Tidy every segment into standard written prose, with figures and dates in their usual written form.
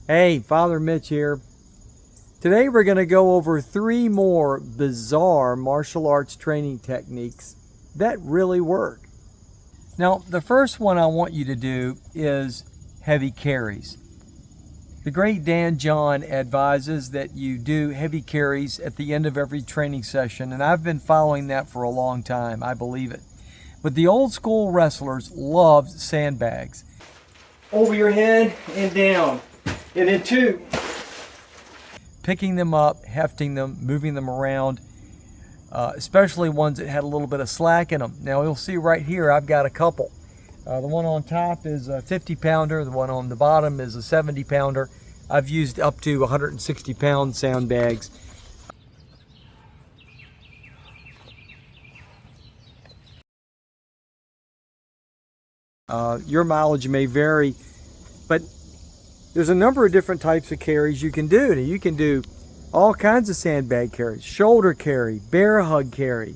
Hey, Father Mitch here. Today we're going to go over 3 more bizarre martial arts training techniques that really work. Now, the first one I want you to do is heavy carries. The great Dan John advises that you do heavy carries at the end of every training session, and I've been following that for a long time. I believe it. But the old school wrestlers loved sandbags. Over your head and down. And then 2, picking them up, hefting them, moving them around, especially ones that had a little bit of slack in them. Now you'll see right here I've got a couple. The one on top is a 50 pounder, the one on the bottom is a 70 pounder. I've used up to 160 pound sandbags. Your mileage may vary, but there's a number of different types of carries you can do. You can do all kinds of sandbag carries, shoulder carry, bear hug carry.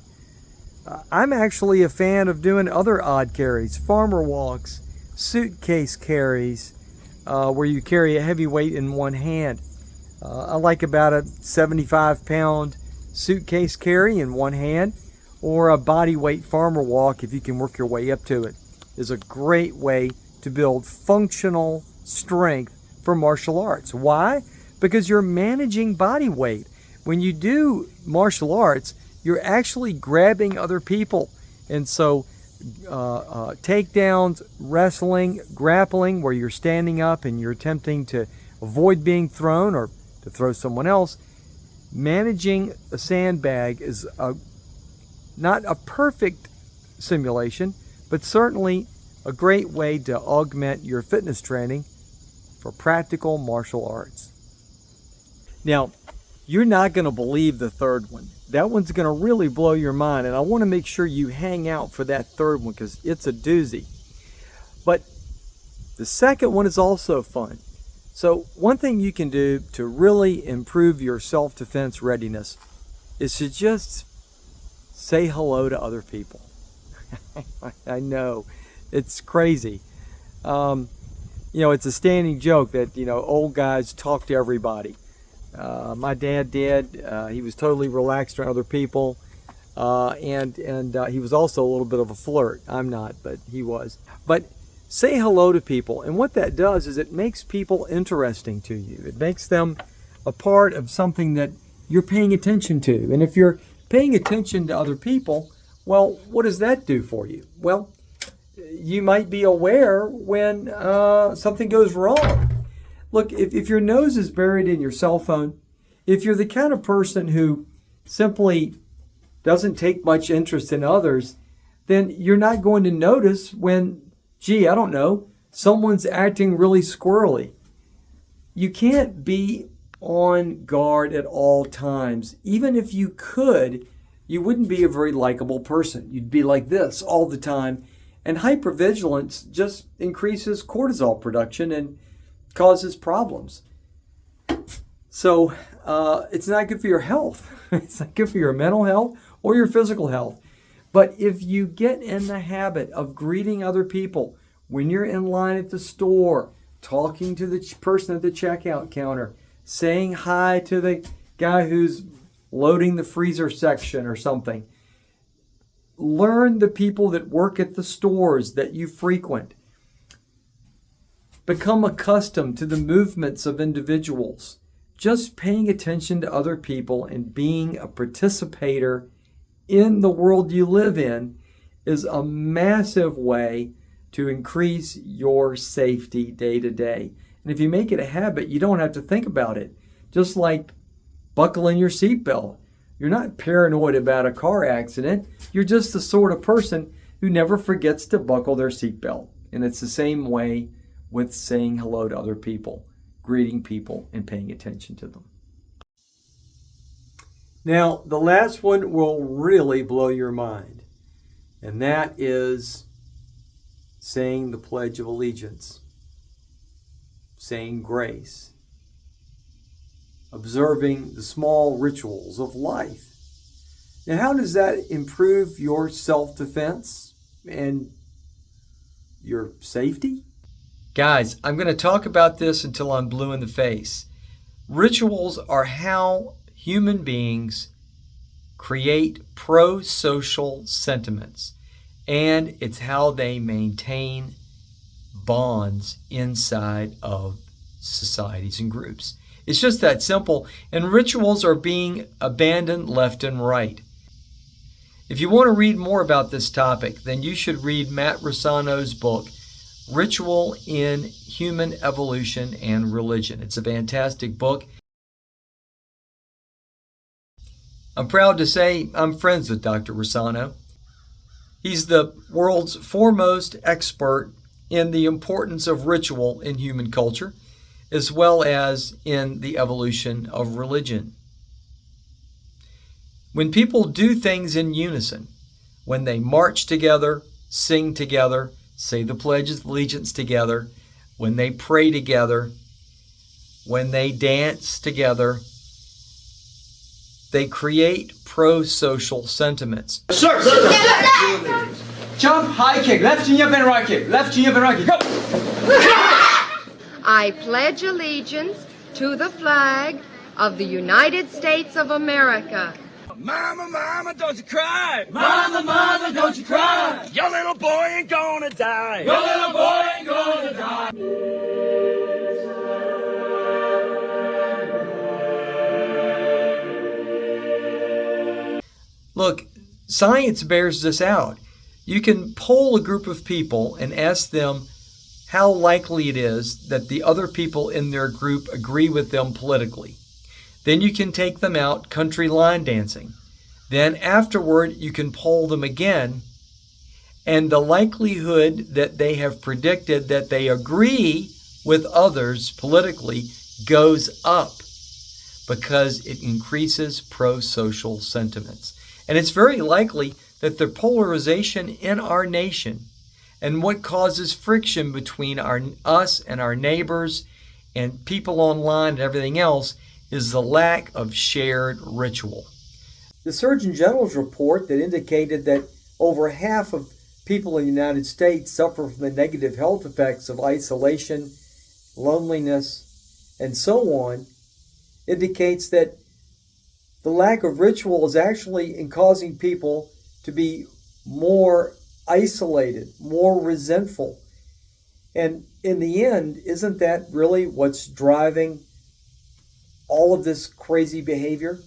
I'm actually a fan of doing other odd carries, farmer walks, suitcase carries, where you carry a heavy weight in one hand. I like about a 75 pound suitcase carry in one hand, or a body weight farmer walk, if you can work your way up to it, is a great way to build functional strength for martial arts. Why? Because you're managing body weight. When you do martial arts, you're actually grabbing other people. And so takedowns, wrestling, grappling, where you're standing up and you're attempting to avoid being thrown or to throw someone else, managing a sandbag is not a perfect simulation, but certainly a great way to augment your fitness training for practical martial arts. Now, you're not going to believe the third one. That one's going to really blow your mind, and I want to make sure you hang out for that third one because it's a doozy. But the second one is also fun. So one thing you can do to really improve your self-defense readiness is to just say hello to other people. I know, it's crazy. It's a standing joke that, old guys talk to everybody. My dad did. He was totally relaxed around other people. And he was also a little bit of a flirt. I'm not, but he was. But say hello to people. And what that does is it makes people interesting to you. It makes them a part of something that you're paying attention to. And if you're paying attention to other people, well, what does that do for you? Well, you might be aware when something goes wrong. Look, if your nose is buried in your cell phone, if you're the kind of person who simply doesn't take much interest in others, then you're not going to notice when, I don't know, someone's acting really squirrely. You can't be on guard at all times. Even if you could, you wouldn't be a very likable person. You'd be like this all the time. And hypervigilance just increases cortisol production and causes problems. So it's not good for your health. It's not good for your mental health or your physical health. But if you get in the habit of greeting other people when you're in line at the store, talking to the person at the checkout counter, saying hi to the guy who's loading the freezer section or something, learn the people that work at the stores that you frequent. Become accustomed to the movements of individuals. Just paying attention to other people and being a participator in the world you live in is a massive way to increase your safety day to day. And if you make it a habit, you don't have to think about it. Just like buckling your seatbelt. You're not paranoid about a car accident. You're just the sort of person who never forgets to buckle their seatbelt. And it's the same way with saying hello to other people, greeting people, and paying attention to them. Now, the last one will really blow your mind, and that is saying the Pledge of Allegiance, saying grace, observing the small rituals of life. Now, how does that improve your self-defense and your safety? Guys, I'm going to talk about this until I'm blue in the face. Rituals are how human beings create pro-social sentiments, and it's how they maintain bonds inside of societies and groups. It's just that simple, and rituals are being abandoned left and right. If you want to read more about this topic, then you should read Matt Rosano's book, Ritual in Human Evolution and Religion. It's a fantastic book. I'm proud to say I'm friends with Dr. Rosano. He's the world's foremost expert in the importance of ritual in human culture, as well as in the evolution of religion. When people do things in unison, when they march together, sing together, say the Pledge of Allegiance together, when they pray together, when they dance together, they create pro-social sentiments. Sir. Jump, high kick, left knee up and right kick, left knee up and right kick, go! I pledge allegiance to the flag of the United States of America. Mama, mama, don't you cry. Mama, mama, don't you cry. Your little boy ain't gonna die. Your little boy ain't gonna die. Look, science bears this out. You can poll a group of people and ask them how likely it is that the other people in their group agree with them politically. Then you can take them out country line dancing. Then afterward, you can poll them again, and the likelihood that they have predicted that they agree with others politically goes up because it increases pro-social sentiments. And it's very likely that the polarization in our nation and what causes friction between us and our neighbors and people online and everything else is the lack of shared ritual. The Surgeon General's report that indicated that over half of people in the United States suffer from the negative health effects of isolation, loneliness, and so on indicates that the lack of ritual is actually in causing people to be more isolated, more resentful. And in the end, isn't that really what's driving all of this crazy behavior?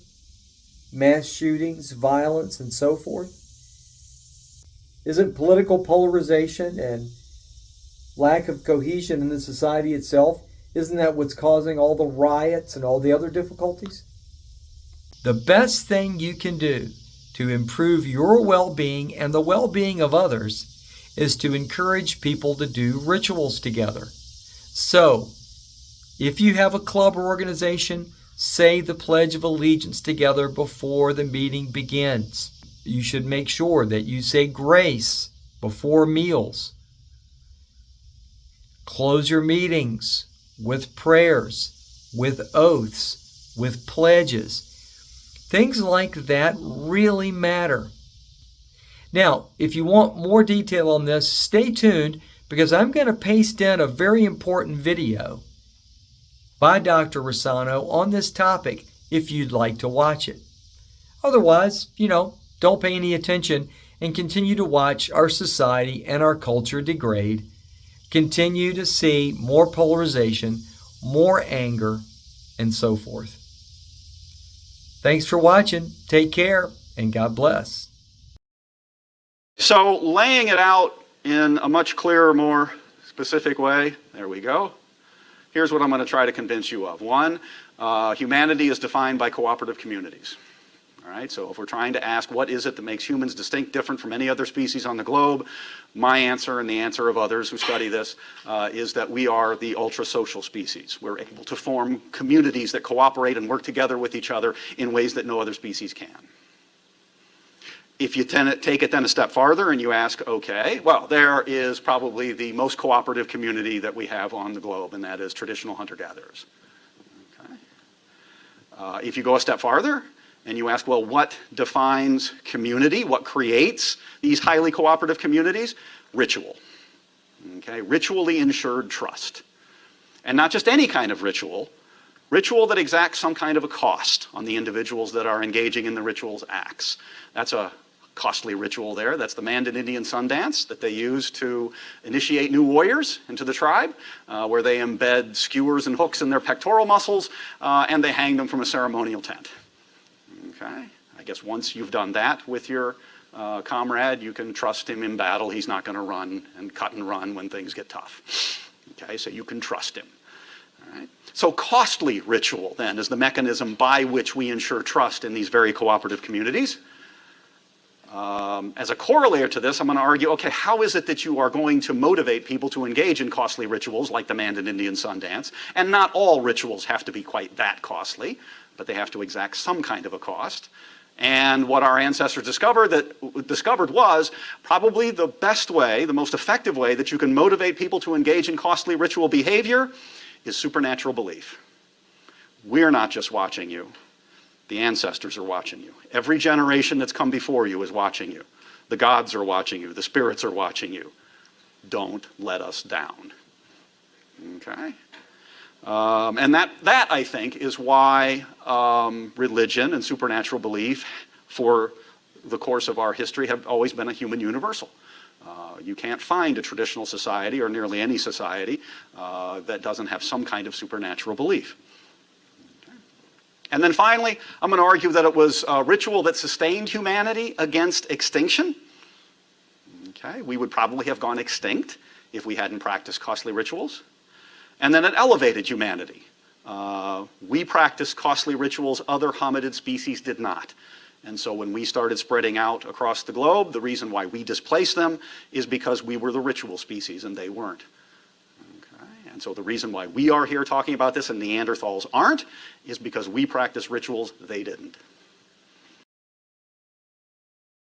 Mass shootings, violence, and so forth? Isn't political polarization and lack of cohesion in the society itself, isn't that what's causing all the riots and all the other difficulties? The best thing you can do to improve your well-being and the well-being of others is to encourage people to do rituals together. So, if you have a club or organization, say the Pledge of Allegiance together before the meeting begins. You should make sure that you say grace before meals. Close your meetings with prayers, with oaths, with pledges. Things like that really matter. Now, if you want more detail on this, stay tuned because I'm going to paste in a very important video by Dr. Rosano on this topic if you'd like to watch it. Otherwise, don't pay any attention and continue to watch our society and our culture degrade. Continue to see more polarization, more anger, and so forth. Thanks for watching. Take care, and God bless. So laying it out in a much clearer, more specific way, there we go. Here's what I'm going to try to convince you of. One, humanity is defined by cooperative communities. All right, so if we're trying to ask what is it that makes humans distinct, different from any other species on the globe, my answer and the answer of others who study this is that we are the ultra-social species. We're able to form communities that cooperate and work together with each other in ways that no other species can. If you take it then a step farther and you ask, okay, well, there is probably the most cooperative community that we have on the globe, and that is traditional hunter-gatherers. Okay. If you go a step farther, and you ask, well, what defines community? What creates these highly cooperative communities? Ritual. Okay, ritually ensured trust. And not just any kind of ritual that exacts some kind of a cost on the individuals that are engaging in the ritual's acts. That's a costly ritual there. That's the Mandan Indian sun dance that they use to initiate new warriors into the tribe, where they embed skewers and hooks in their pectoral muscles, and they hang them from a ceremonial tent. Okay? I guess once you've done that with your comrade, you can trust him in battle. He's not going to run and cut and run when things get tough. Okay, so you can trust him. All right? So costly ritual, then, is the mechanism by which we ensure trust in these very cooperative communities. As a corollary to this, I'm going to argue, okay, how is it that you are going to motivate people to engage in costly rituals like the Mandan Indian sun dance? And not all rituals have to be quite that costly, but they have to exact some kind of a cost. And what our ancestors discovered was probably the best way, the most effective way that you can motivate people to engage in costly ritual behavior is supernatural belief. We're not just watching you. The ancestors are watching you. Every generation that's come before you is watching you. The gods are watching you. The spirits are watching you. Don't let us down. Okay? And that, I think, is why religion and supernatural belief for the course of our history have always been a human universal. You can't find a traditional society, or nearly any society, that doesn't have some kind of supernatural belief. Okay. And then finally, I'm going to argue that it was a ritual that sustained humanity against extinction. Okay. We would probably have gone extinct if we hadn't practiced costly rituals. And then it elevated humanity. We practiced costly rituals other hominid species did not. And so when we started spreading out across the globe, the reason why we displaced them is because we were the ritual species and they weren't. Okay? And so the reason why we are here talking about this and Neanderthals aren't is because we practice rituals they didn't.